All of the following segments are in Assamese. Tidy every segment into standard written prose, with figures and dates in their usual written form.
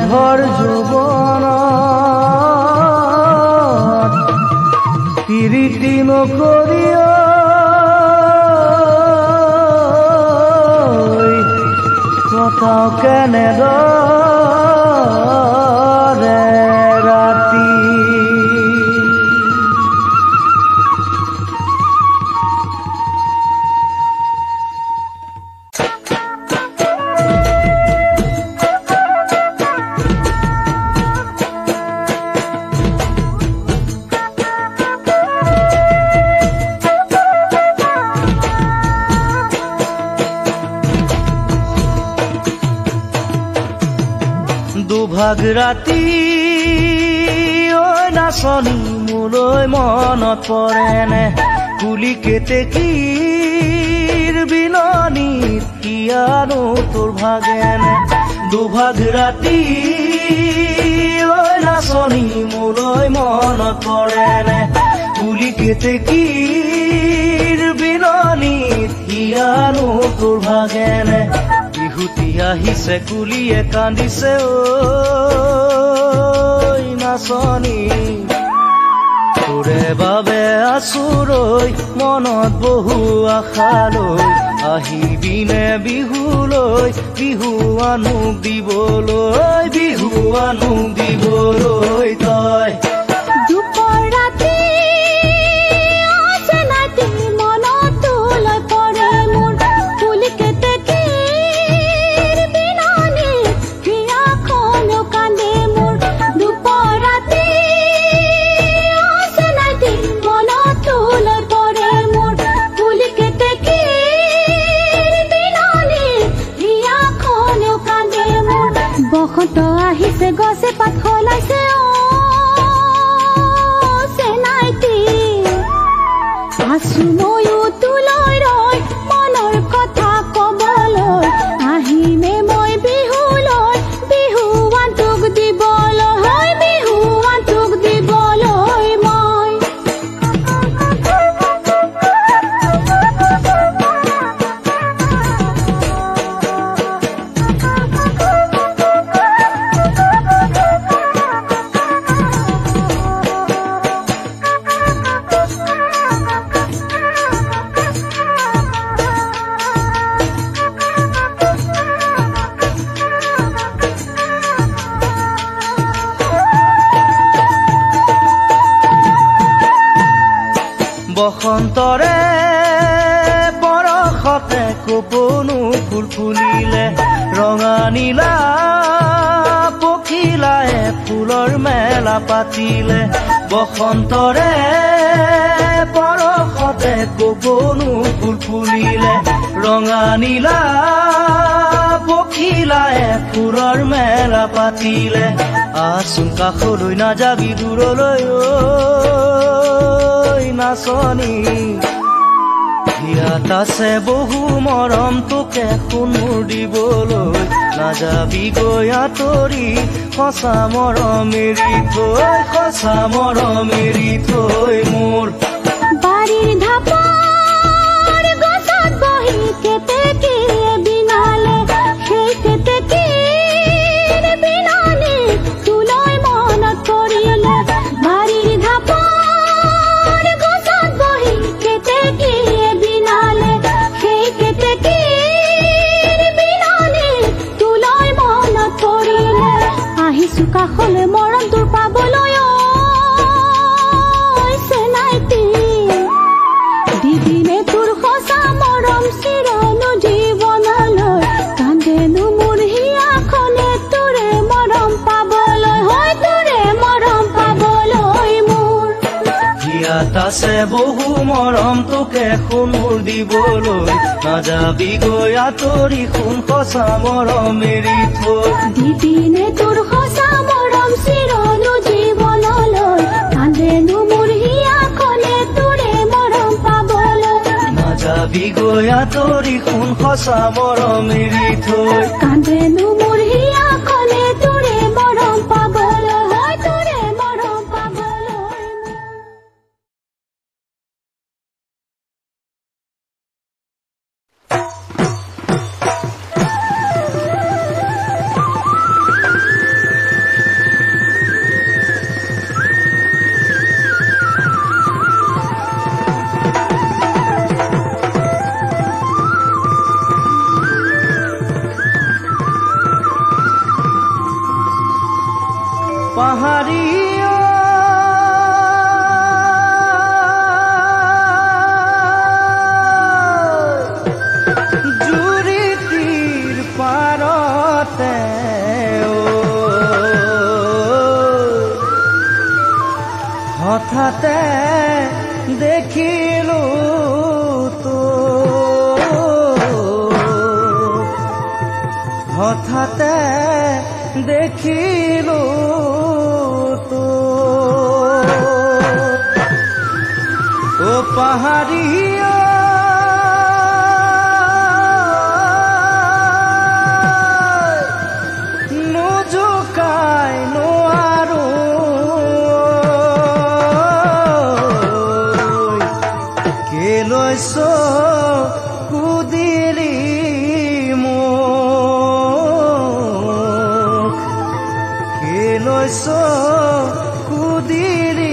ভৰ যৌৱন প্ৰীতি নকৰিও কটাও কেনেদৰে ৰাতি দুভাগ ৰাতি ঐ নাচনী মোলৈ মনত পৰেনে কুলি কেতেকীৰ বিলনীত কিয়ানো তোৰ ভাগেনে দুভাগ ৰাতি ঐ নাচনী মোলৈ মনত পৰেনে কুলি কেতেকীৰ বিলনীত কিয়ানো তোৰ ভাগেনে বিহুতি আহিছে কুলিয়ে কান্দিছে ঐ নাচনী তোৰে বাবে আছো ৰৈ মনত বহু আশা লৈ আহিবিনে বিহুলৈ বিহুৱান মোক দিবলৈ তই আহিছে গছে পাত খলাইছে চেনাইটি আছো ময়ো তোলৈ ৰৈ মনৰ কথা কবলৈ আহিমে মই বিহুলৈ বিহুৱান তোক দিবলৈ মই বসন্তৰে বৰষতে কপনো ফুল ফুলিলে ৰঙা নীলা পখিলায়ে ফুলৰ মেলা পাতিলে বসন্তৰে বৰষতে কপনো ফুল ফুলিলে ৰঙা নীলা পখিলায়ে ফুলৰ মেলা পাতিলে আচোন কাষলৈ নাযাবি দূৰলৈ নাচনী ইয়াত আছে বহু মৰম তোকে সোণৰ দিবলৈ নাযাবি গৈ আঁতৰি সঁচা মৰম এৰি থৈ মোৰ বাৰীৰ ঢাপৰ গছত বহি কেতেকীয়ে বিনালে সেই কেতেকীৰ বিনালে তোলৈ মনত পৰিলে বাৰীৰ ঢাপৰ কাষলৈ মৰম তোৰ পাবলৈ চেনাইটি আছে বহু মৰম তোকে সোণৰ দিবলৈ নাযাবি গৈ আঁতৰি সোণ সঁচা মৰম এৰি থৈ দিবিনে তোৰ সঁচা মৰম চিৰনো জীৱনলৈ কান্দেনো মোৰ হিয়াখনে তোৰে মৰম পাবলৈ নাযাবি গৈ আঁতৰি সোণ সঁচা মৰম এৰি থৈ কান্দেনো মোৰ হিয়াখনে তোৰে মৰম পাবলৈ হয় তোৰে মৰম পাবলৈ পাহাৰীয়া জুৰিটিৰ পাৰতে হঠাতে দেখিলো তো হঠাতে দেখিলো ও পাহাড়িয়া নোজোকাই নোৱাৰো কেলৈছ কুদিলি মোক কেলৈছ কুদিলি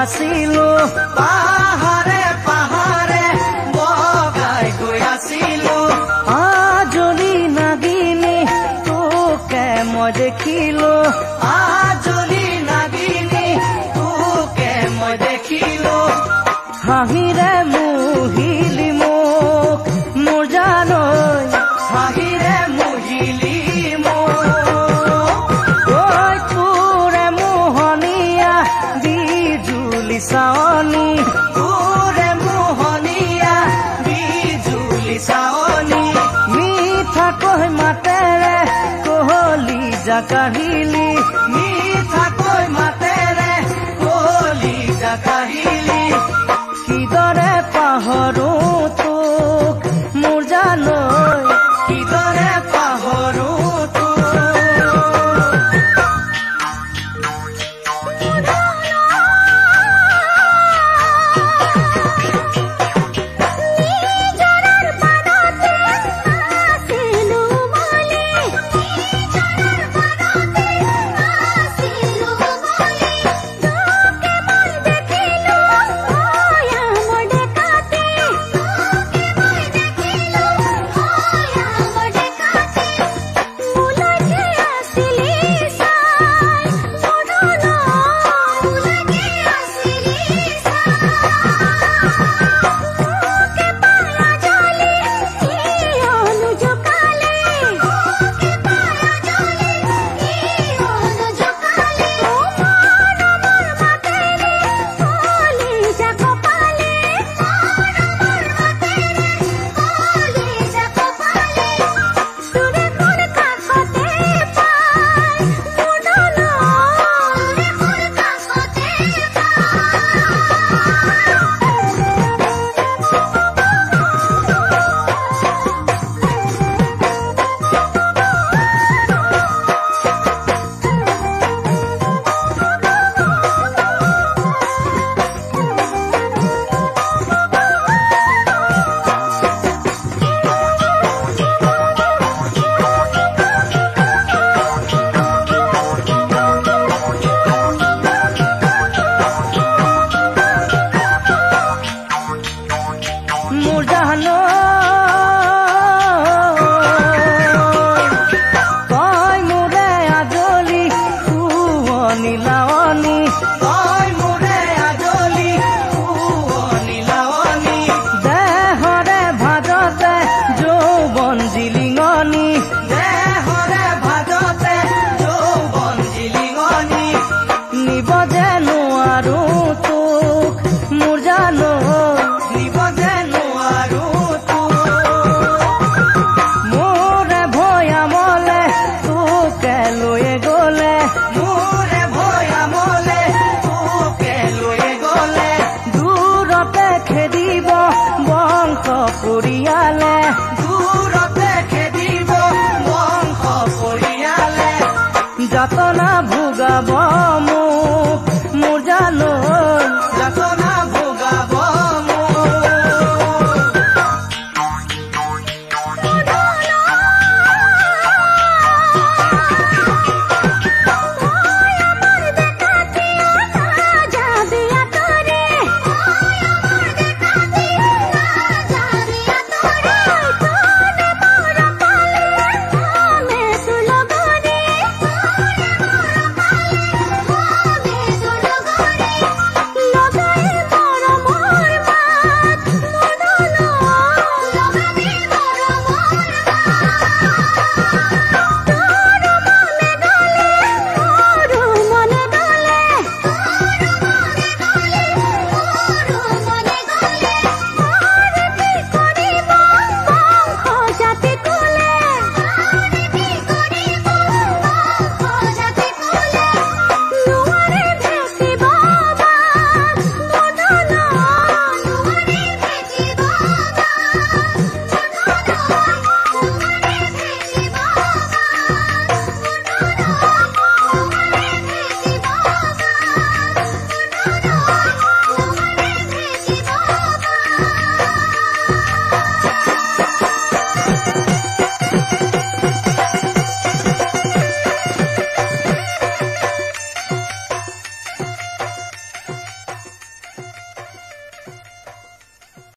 আছিলো পাহাৰে পাহাৰে বগাই গৈ আছিলো আজলি নাগিনী তোকে মই দেখিলো আজলি নাগিনী তোকে মই দেখিলো হাঁহিৰে মুহিলি মোক মোৰ জানৈ হাঁহিৰে মুহিলি চাৱনী তোৰে মোহনীয়া বিজুলি চাৱনী মিঠাকৈ মাতেৰে কোহলি জাকাহিলি মিঠাকৈ মাতেৰে কোহলি জাকাহিলি